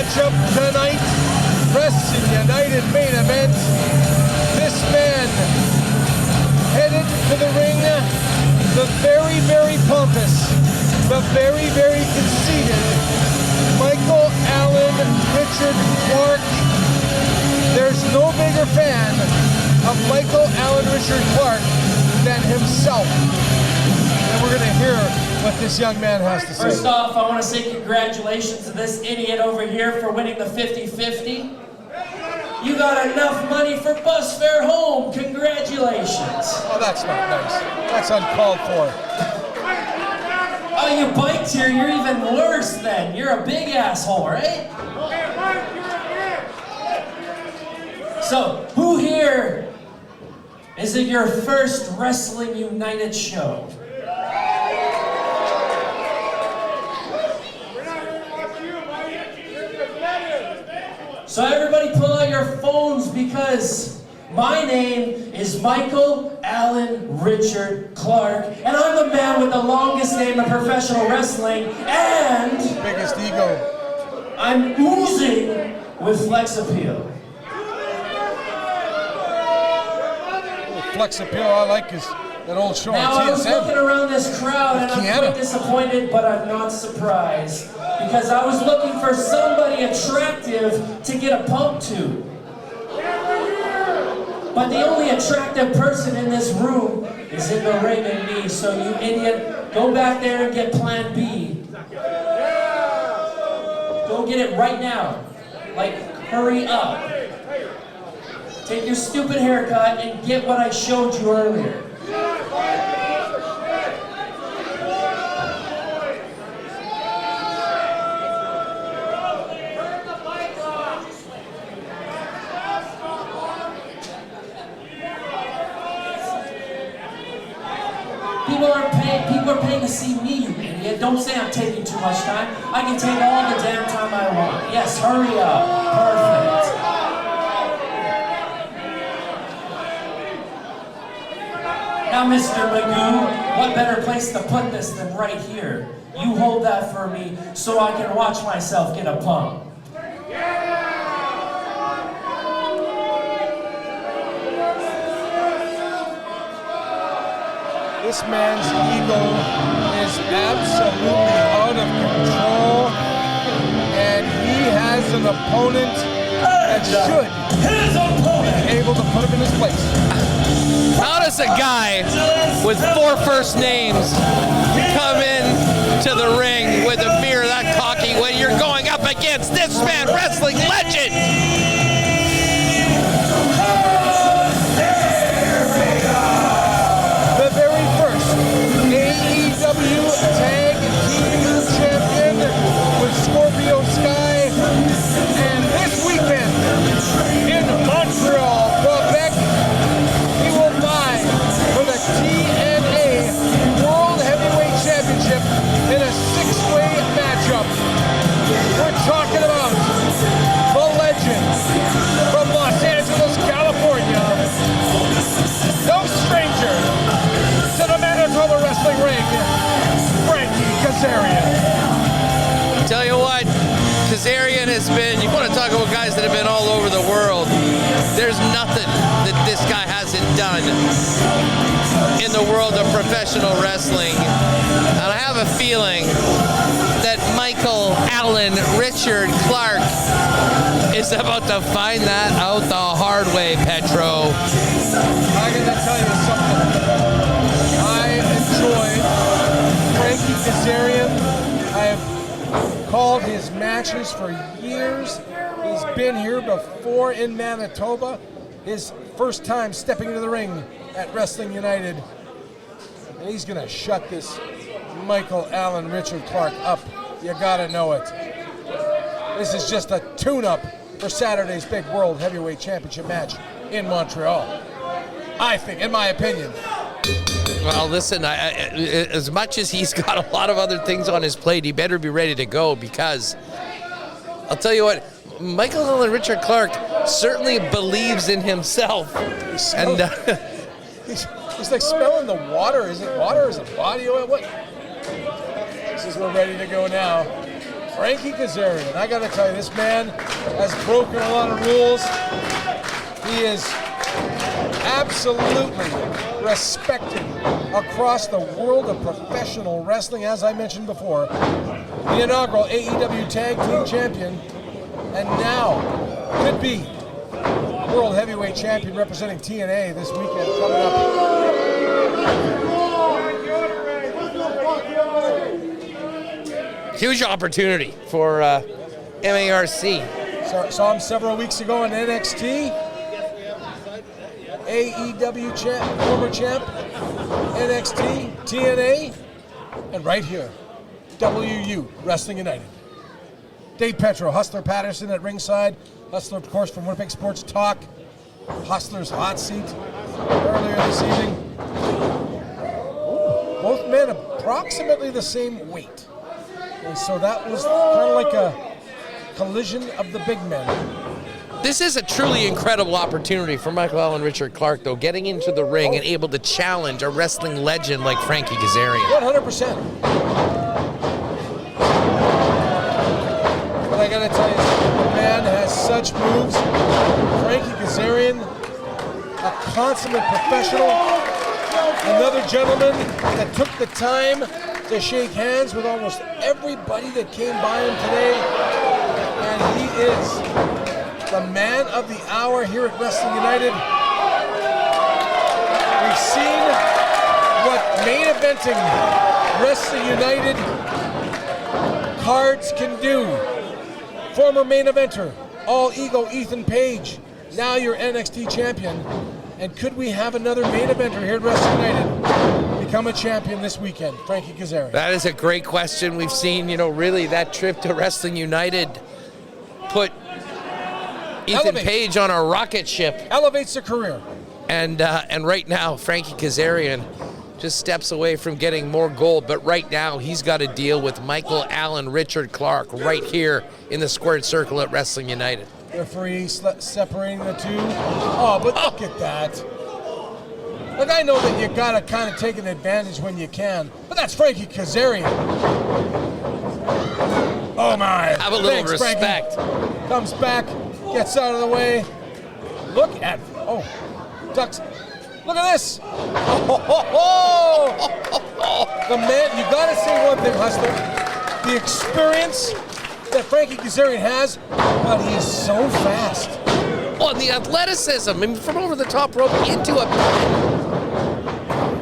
matchup tonight, Wrestling United main event. This man headed to the ring, the very, very pompous, the very, very conceited Michael Allen Richard Clark. There's no bigger fan of Michael Allen Richard Clark than himself. And we're going to hear what this young man has to say. First off, I want to say congratulations to this idiot over here for winning the 50-50. You got enough money for bus fare home. Congratulations. Oh, that's not nice. That's uncalled for. Oh, you biked here. You're even worse then. You're a big asshole, right? So, who here is it your first Wrestling United show? So everybody pull out your phones because my name is Michael Allen Richard Clark, and I'm the man with the longest name in professional wrestling, and biggest ego. I'm oozing with flex appeal. Flex appeal I like is that old show now, on TSN. I was looking around this crowd and I'm quite disappointed, but I'm not surprised. Because I was looking for somebody attractive to get a pump to. But the only attractive person in this room is in the ring and me. So you idiot, go back there and get plan B. Go get it right now. Like, hurry up. Take your stupid haircut and get what I showed you earlier. People are paying to see me, you idiot. Don't say I'm taking too much time. I can take all the damn time I want. Yes, hurry up. Perfect. Now, Mr. Magoo, what better place to put this than right here? You hold that for me so I can watch myself get a pump. This man's ego is absolutely out of control, and he has an opponent that should be able to put him in his place. How does a guy with 4 first names come in to the ring with a mirror that cocky when you're going up against this man, wrestling legend? The very first AEW Tag Team Champion with Scorpio Sky, and this weekend in Montreal, Quebec, he will vie for the TNA World Heavyweight Championship in a 6-way matchup. We're talking about the legend from Los Angeles, California, no stranger to the Manitoba wrestling ring, Frankie Kazarian. Tell you what, Kazarian has been, you want to talk about guys that have been all over the world, there's nothing that this guy hasn't done in the world of professional wrestling. And I have a feeling that Michael Allen Richard Clark is about to find that out the hard way, Petro. I'm going to tell you something. I enjoy Frankie Kazarian. I have called his matches for years. He's been here before in Manitoba. His first time stepping into the ring at Wrestling United. And he's going to shut this Michael Allen Richard Clark up. You got to know it. This is just a tune-up for Saturday's big World Heavyweight Championship match in Montreal. I think, in my opinion. Well, listen, as much as he's got a lot of other things on his plate, he better be ready to go, because I'll tell you what, Michael Allen Richard Clark certainly believes in himself. And he's like smelling the water. Is it water? Is it body oil? What? This is we're ready to go now. Frankie Kazarian. I got to tell you, this man has broken a lot of rules. He is absolutely respected across the world of professional wrestling, as I mentioned before. The inaugural AEW Tag Team Champion, and now could be World Heavyweight Champion representing TNA this weekend coming up. Huge opportunity for MARC. Saw him several weeks ago in NXT. AEW champ, former champ, NXT, TNA, and right here, WU, Wrestling United. Dave Petro, Hustler Paterson at ringside. Hustler, of course, from Winnipeg Sports Talk. Hustler's Hot Seat earlier this evening. Both men approximately the same weight. And so that was kind of like a collision of the big men. This is a truly incredible opportunity for Michael Allen Richard Clark, though, getting into the ring and able to challenge a wrestling legend like Frankie Kazarian. 100%. But I gotta tell you, the man has such moves. Frankie Kazarian, a consummate professional, another gentleman that took the time to shake hands with almost everybody that came by him today, and he is the man of the hour here at Wrestling United. We've seen what main eventing Wrestling United cards can do. Former main eventer, All Ego Ethan Page, now your NXT champion. And could we have another main eventer here at Wrestling United become a champion this weekend? Frankie Kazarian. That is a great question. We've seen, really that trip to Wrestling United put Ethan Page on a rocket ship. Elevates the career. And right now, Frankie Kazarian just steps away from getting more gold. But right now, he's got to deal with Michael Allen Richard Clark right here in the squared circle at Wrestling United. Referee separating the two. Oh, but look at that. Look, I know that you got to kind of take an advantage when you can, but that's Frankie Kazarian. Oh, my. Have a little respect. Frankie. Comes back, gets out of the way. Look at, ducks. Look at this. The man, you got to say one thing, Hustler. The experience that Frankie Kazarian has, but he's so fast. Oh, and the athleticism, from over the top rope into a...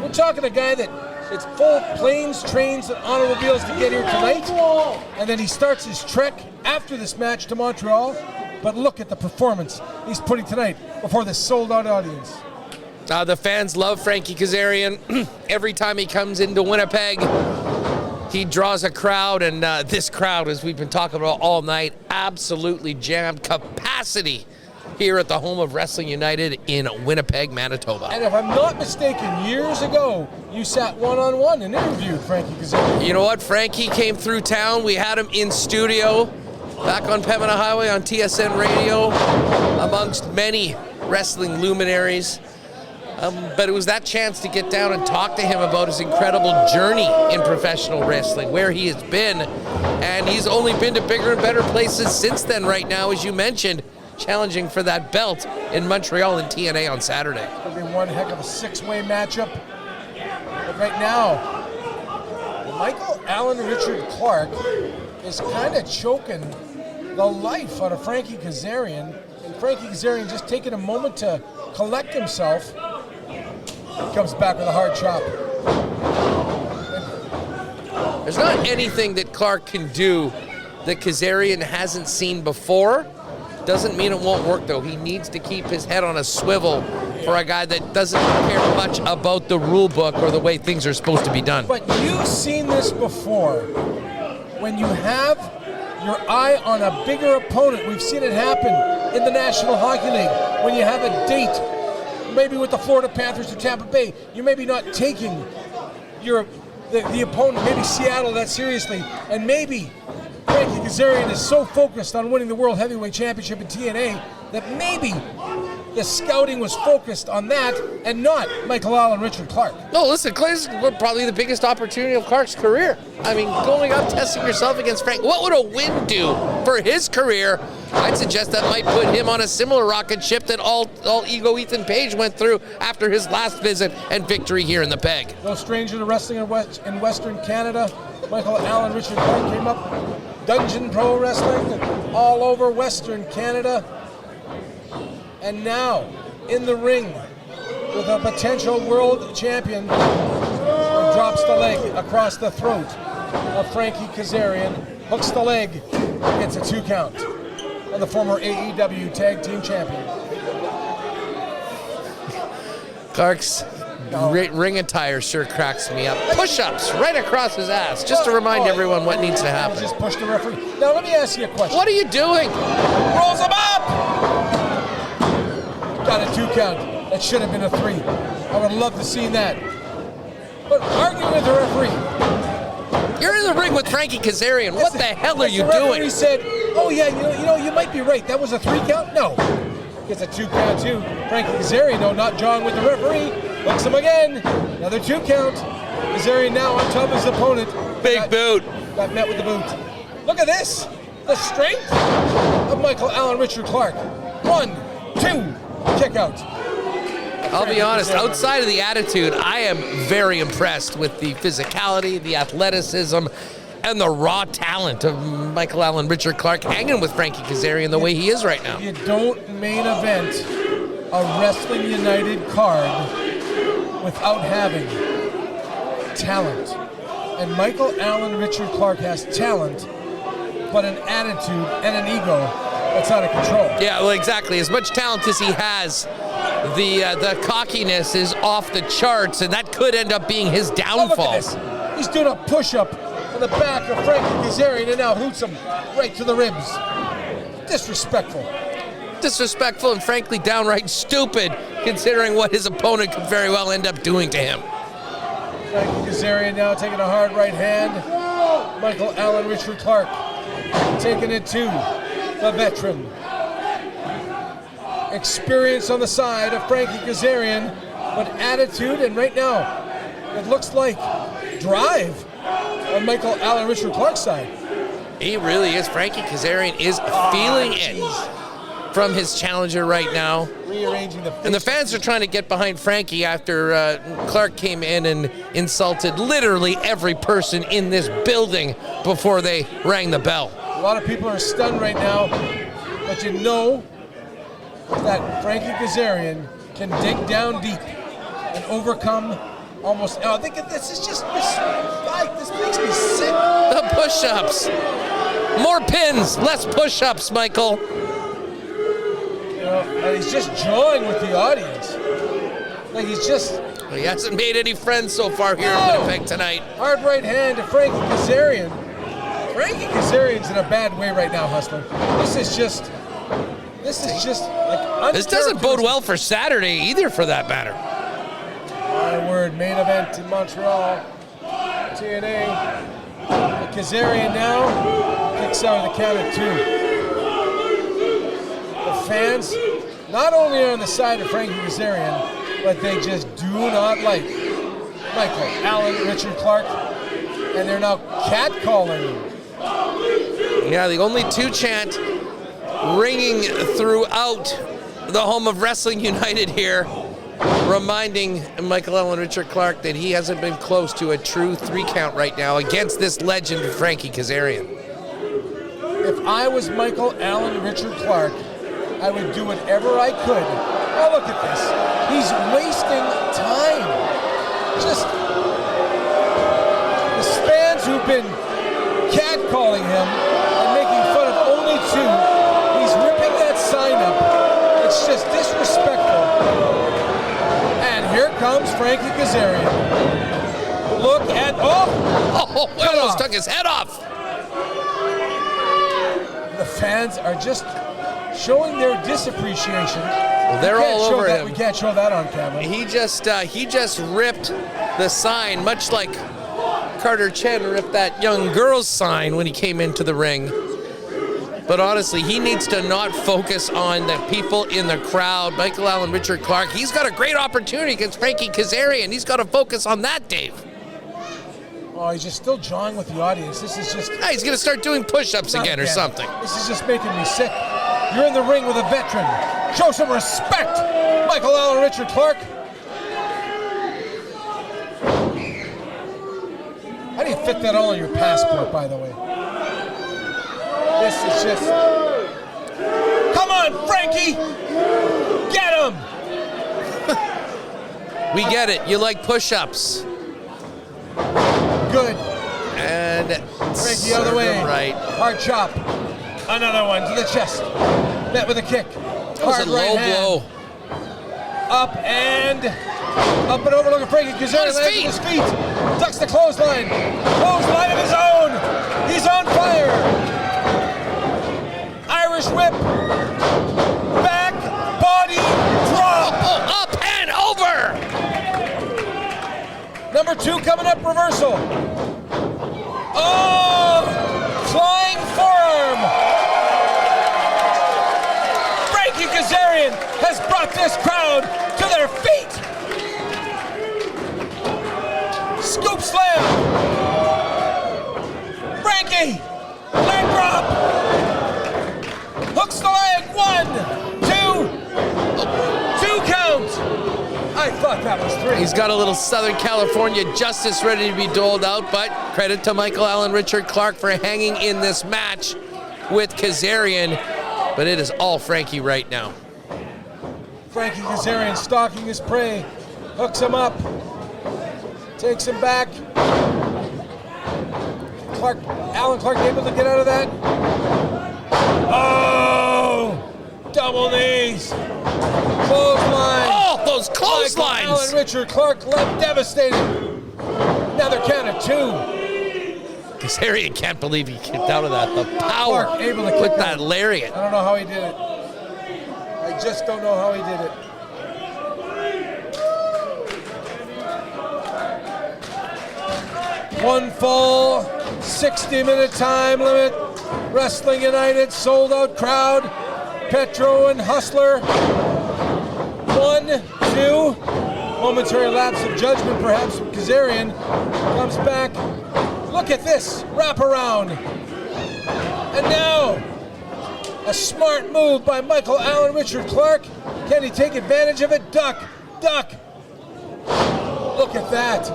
We're talking a guy that it's full planes, trains, and automobiles to get here tonight, and then he starts his trek after this match to Montreal. But look at the performance he's putting tonight before this sold-out audience. The fans love Frankie Kazarian. Every time he comes into Winnipeg, he draws a crowd, and this crowd, as we've been talking about all night, absolutely jammed capacity here at the home of Wrestling United in Winnipeg, Manitoba. And if I'm not mistaken, years ago, you sat one-on-one and interviewed Frankie Kazarian. You know what? Frankie came through town. We had him in studio back on Pembina Highway on TSN Radio, amongst many wrestling luminaries. But it was that chance to get down and talk to him about his incredible journey in professional wrestling, where he has been. And he's only been to bigger and better places since then right now, as you mentioned, challenging for that belt in Montreal and TNA on Saturday. It'll be one heck of a six-way matchup. But right now, Michael Allen Richard Clark is kind of choking the life out of Frankie Kazarian. And Frankie Kazarian just taking a moment to collect himself. He comes back with a hard chop. There's not anything that Clark can do that Kazarian hasn't seen before. Doesn't mean it won't work, though. He needs to keep his head on a swivel for a guy that doesn't care much about the rule book or the way things are supposed to be done. But you've seen this before. When you have your eye on a bigger opponent, we've seen it happen in the National Hockey League. When you have a date, maybe with the Florida Panthers or Tampa Bay, you may be not taking the opponent, maybe Seattle, that seriously, and maybe Frankie Kazarian is so focused on winning the World Heavyweight Championship in TNA that maybe the scouting was focused on that and not Michael Allen, Richard Clark. No, listen, Clay's probably the biggest opportunity of Clark's career. I mean, going up, testing yourself against Frank. What would a win do for his career? I'd suggest that might put him on a similar rocket ship that all ego Ethan Page went through after his last visit and victory here in the Peg. No stranger to wrestling in Western Canada. Michael Allen, Richard Clark came up Dungeon Pro Wrestling all over Western Canada. And now, in the ring, with a potential world champion, drops the leg across the throat of Frankie Kazarian, hooks the leg, gets a 2 count on the former AEW Tag Team Champion. Clark's ring attire sure cracks me up. Push-ups right across his ass, just to remind everyone what needs to happen. Just push the referee. Now let me ask you a question. What are you doing? Rolls him up! Got a 2 count. That should have been a 3. I would love to see that. But argue with the referee. You're in the ring with Frankie Kazarian. What the hell are you The referee doing? said, oh yeah, you might be right. That was a 3 count? No. Gets a 2 count too. Frankie Kazarian, no, not jawing with the referee. Hooks him again. Another 2 count. Kazarian now on top of his opponent. Big boot. Got met with the boot. Look at this. The strength of Michael Allen, Richard Clark. 1, 2, kick out. I'll be honest, outside of the attitude, I am very impressed with the physicality, the athleticism, and the raw talent of Michael Allen, Richard Clark, hanging with Frankie Kazarian the way he is right now. You don't main event a Wrestling United card without having talent. And Michael Allen, Richard Clark has talent, but an attitude and an ego that's out of control. Yeah, well, exactly. As much talent as he has, the cockiness is off the charts, and that could end up being his downfall. Oh, look at this. He's doing a push-up on the back of Frankie Kazarian and now hoots him right to the ribs. Disrespectful. Disrespectful and frankly downright stupid, considering what his opponent could very well end up doing to him. Frankie Kazarian now taking a hard right hand. Michael Allen, Richard Clark taking it to the veteran. Experience on the side of Frankie Kazarian, but attitude, and right now, it looks like drive on Michael Allen, Richard Clark's side. He really is. Frankie Kazarian is feeling it from his challenger right now. Rearranging the And the fans are trying to get behind Frankie after Clark came in and insulted literally every person in this building before they rang the bell. A lot of people are stunned right now, but you know that Frankie Kazarian can dig down deep and overcome almost. I think this is just this makes me sick. The push-ups. More pins, less push-ups, Michael. You know, and he's just jawing with the audience. Like he's just. Well, he hasn't made any friends so far here in Winnipeg tonight. Hard right hand to Frankie Kazarian. Frankie Kazarian's in a bad way right now, Hustler. This is just like This doesn't bode well for Saturday either, for that matter. My word, main event in Montreal. TNA. Kazarian now kicks out of the count at 2. The fans not only are on the side of Frankie Kazarian, but they just do not like Michael Allen, Richard Clark, and they're now catcalling him. Yeah, the only 2 chant ringing throughout the home of Wrestling United here, reminding Michael Allen, Richard Clark that he hasn't been close to a true 3 count right now against this legend, Frankie Kazarian. If I was Michael Allen, Richard Clark, I would do whatever I could. Oh, look at this. He's wasting time. Just the fans who've been catcalling him and making fun of only 2, he's ripping that sign up. It's just disrespectful. And here comes Frankie Kazarian. Look at, Oh, he almost took his head off. The fans are just showing their disappreciation. Well, they're all over him. We can't show that on camera. He just ripped the sign, much like Carter Chen ripped that young girl's sign when he came into the ring. But honestly, he needs to not focus on the people in the crowd. Michael Allen, Richard Clark, he's got a great opportunity against Frankie Kazarian. He's got to focus on that, Dave. Oh, he's just still jawing with the audience. This is just... Hey, he's going to start doing push-ups again or something. This is just making me sick. You're in the ring with a veteran. Show some respect, Michael Allen, Richard Clark. How do you fit that all in your passport, by the way? This is just... Come on, Frankie! Get him! We get it. You like push-ups. Good. And Frankie out of the way. Right. Hard chop. Another one to the chest. Met with a kick. That was Hard a low blow. Up and over. Look at Frankie Kazarian lands on his feet. Ducks the clothesline. Clothesline of his own. He's on fire. Irish whip. Back. Body. Drop. Up and over. Number 2 coming up. Reversal. Oh! Flying forearm. Frankie Kazarian has brought this crowd to their feet. Scoop slam. Frankie. Leg drop. Hooks the leg. 1, 2. 2 count. I thought that was 3. He's got a little Southern California justice ready to be doled out, but credit to Michael Allen, Richard Clark for hanging in this match with Kazarian, but it is all Frankie right now. Frankie Kazarian stalking his prey, hooks him up, takes him back. Allen Clark able to get out of that. Oh! Double knees. Clothesline. Oh, those clotheslines! Michael Allen, Richard Clark left devastated. Another count of 2. Kazarian can't believe he kicked out of that. The power Clark able to kick with out. that lariat. I don't know how he did it. I just don't know how he did it. One full 60-minute time limit. Wrestling United, sold out crowd. Petro and Hustler. 1, 2. Momentary lapse of judgment perhaps from Kazarian. Comes back. Look at this. Wrap around. And now, a smart move by Michael Allen, Richard Clark. Can he take advantage of it? Duck. Duck. Look at that.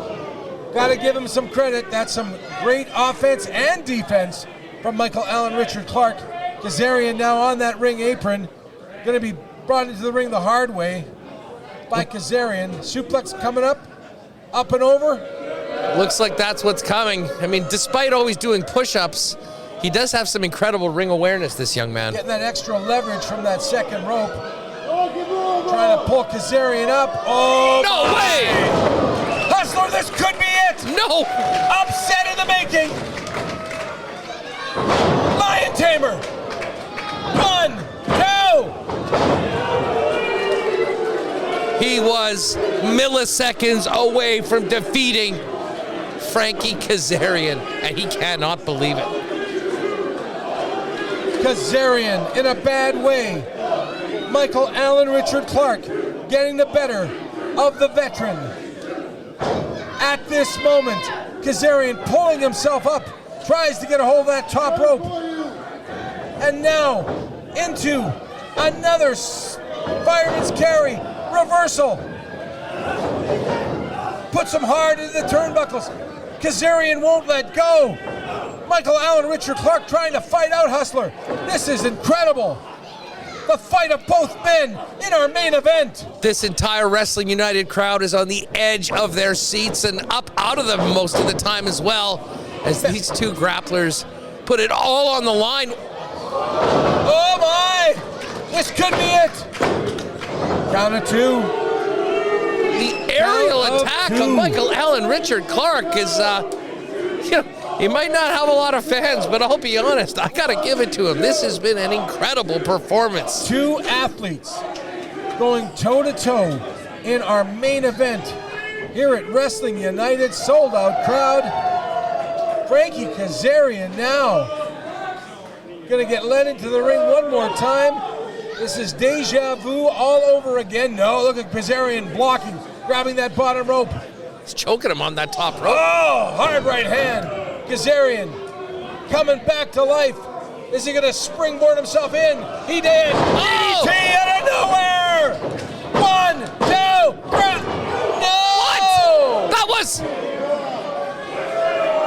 Got to give him some credit. That's some great offense and defense from Michael Allen, Richard Clark. Kazarian now on that ring apron. Going to be brought into the ring the hard way by Kazarian. Suplex coming up. Up and over. Looks like that's what's coming. I mean, despite always doing push-ups, he does have some incredible ring awareness, this young man. Getting that extra leverage from that second rope. Trying to pull Kazarian up. Oh, no way! Hustler, this could be it! No! Upset in the making! Lion Tamer! 1, 2! He was milliseconds away from defeating Frankie Kazarian, and he cannot believe it. Kazarian in a bad way. Michael Allen, Richard Clark getting the better of the veteran. At this moment, Kazarian pulling himself up, tries to get a hold of that top rope. And now into another fireman's carry, reversal. Puts him hard into the turnbuckles. Kazarian won't let go. Michael Allen, Richard Clark trying to fight out Hustler. This is incredible. The fight of both men in our main event. This entire Wrestling United crowd is on the edge of their seats and up out of them most of the time as well, as these two grapplers put it all on the line. Oh my! This could be it. Count of 2. The aerial attack of Michael Allen, Richard Clark is, he might not have a lot of fans, but I'll be honest, I gotta give it to him. This has been an incredible performance. 2 athletes going toe-to-toe in our main event here at Wrestling United, sold-out crowd. Frankie Kazarian now Gonna get led into the ring one more time. This is deja vu all over again. No, look at Kazarian blocking, grabbing that bottom rope. He's choking him on that top rope. Oh, hard right hand. Kazarian coming back to life. Is he gonna springboard himself in? He did. Oh! DDT out of nowhere. 1, 2, 3. No! What? That was...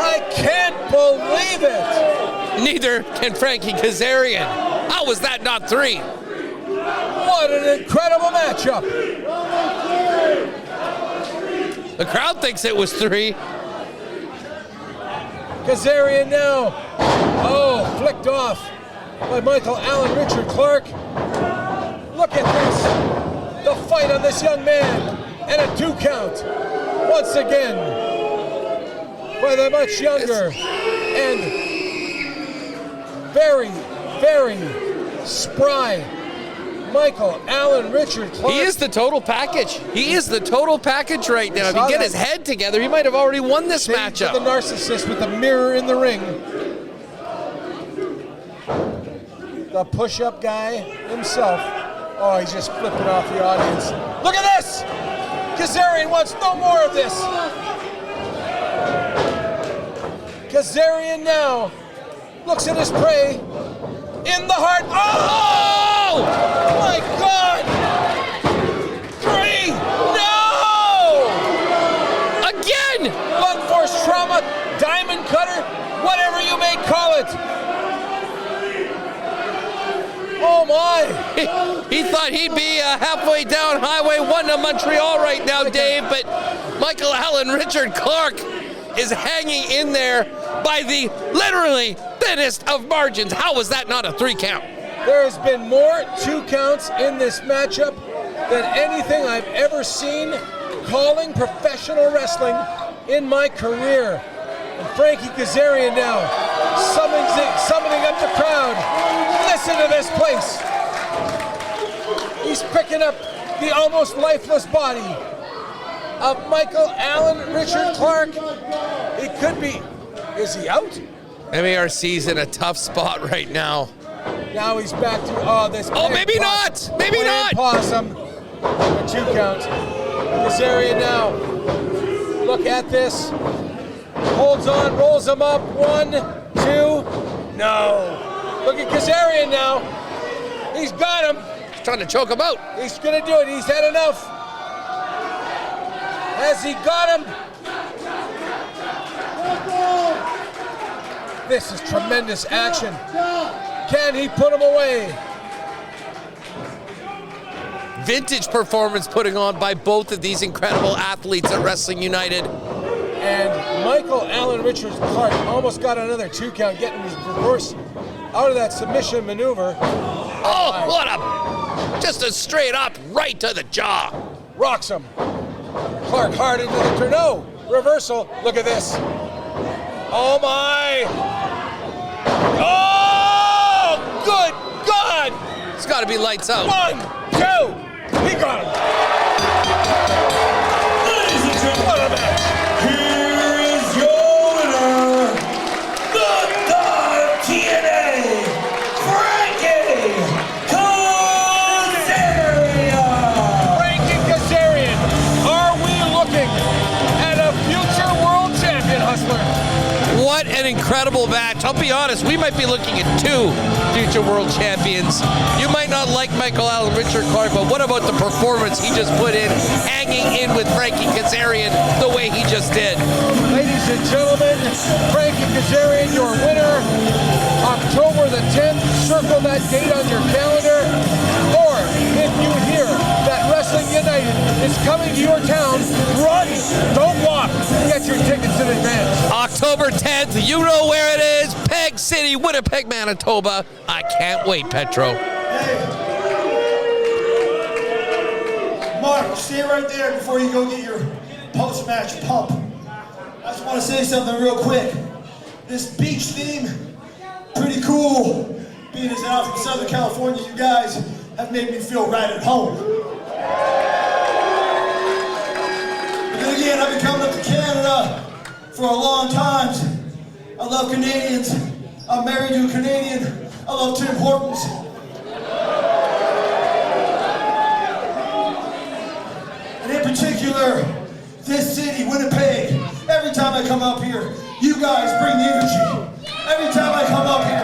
I can't believe it. Neither can Frankie Kazarian. How was that not 3? What an incredible matchup. The crowd thinks it was 3. Kazarian now. Oh, flicked off by Michael Allen Richard Clark. Look at this. The fight on this young man. And a 2 count. Once again. By the much younger and very, very spry Michael Allen Richard Clark. He is the total package. He is the total package right now. If he get his head together, he might have already won this matchup. The narcissist with the mirror in the ring. The push-up guy himself. Oh, he's just flipping off the audience. Look at this! Kazarian wants no more of this. Kazarian now looks at his prey in the heart. Oh! My God! 3! No! Again! Blunt force trauma, diamond cutter, whatever you may call it. Oh my! He thought he'd be halfway down Highway 1 to Montreal right now, Dave, but Michael Allen Richard Clark is hanging in there by the literally thinnest of margins. How was that not a 3 count? There has been more 2 counts in this matchup than anything I've ever seen calling professional wrestling in my career. And Frankie Kazarian now summoning up the crowd. Listen to this place. He's picking up the almost lifeless body of Michael Allen Richard Clark. He could be. Is he out? MARC's in a tough spot right now. Now he's back to this. Oh, maybe not. Maybe not. Possum. A 2 count. Kazarian now. Look at this. Holds on, rolls him up. 1, 2. No. Look at Kazarian now. He's got him. He's trying to choke him out. He's gonna do it. He's had enough. Has he got him? This is tremendous action. Can he put him away? Vintage performance putting on by both of these incredible athletes at Wrestling United. And Michael Allen Richards Clark almost got another 2 count, getting his reverse out of that submission maneuver. Oh, what a, just a straight up right to the jaw. Rocks him. Clark hard into the turn. No, reversal. Look at this. Oh my. Oh, good God. It's got to be lights out. 1, 2. He got him. Ladies and gentlemen, what a match. Here is your winner, the God of TNA, Frankie Kazarian. Frankie Kazarian, are we looking at a future world champion, Hustler? What an incredible match. I'll be honest, we might be looking at 2 future world champions. You might not like Michael Allen Richard Clark, but what about the performance he just put in, hanging in with Frankie Kazarian the way he just did? Ladies and gentlemen, Frankie Kazarian, your winner, October the 10th. Circle that date on your calendar. Or if you hear that Wrestling United is coming to your town, run, don't walk. Get your tickets in advance. October 10th, you know where it is. Peg City, Winnipeg, Manitoba. I can't wait, Petro. Hey. Mark, stay right there before you go get your post-match pump. I just want to say something real quick. This beach theme, pretty cool. Being as out from Southern California, you guys have made me feel right at home. But then again, I've been coming up to Canada for a long time. I love Canadians. I'm married to a Canadian. I love Tim Hortons. And in particular, this city, Winnipeg. Every time I come up here, you guys bring the energy. Every time I come up here,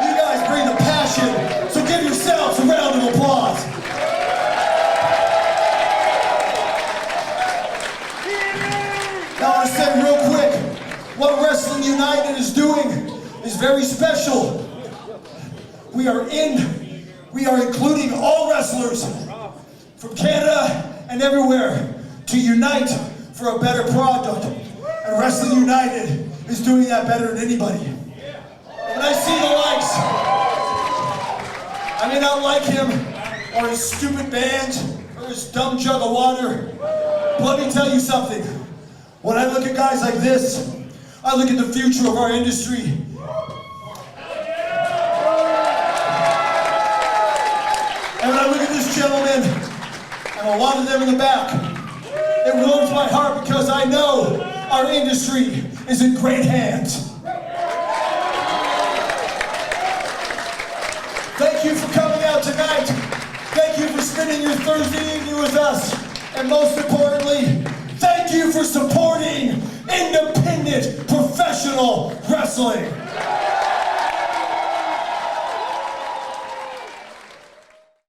you guys bring the passion. So give yourselves a round of applause. Now I want to say real quick, what Wrestling United is doing is very special. We are including all wrestlers from Canada and everywhere to unite for a better product. And Wrestling United is doing that better than anybody. When I see the likes, I may not like him or his stupid band or his dumb jug of water, but let me tell you something. When I look at guys like this, I look at the future of our industry. And when I look at this gentleman, and a lot of them in the back, it warms my heart because I know our industry is in great hands. Thank you for coming out tonight. Thank you for spending your Thursday evening with us. And most importantly, thank you for supporting independent professional wrestling.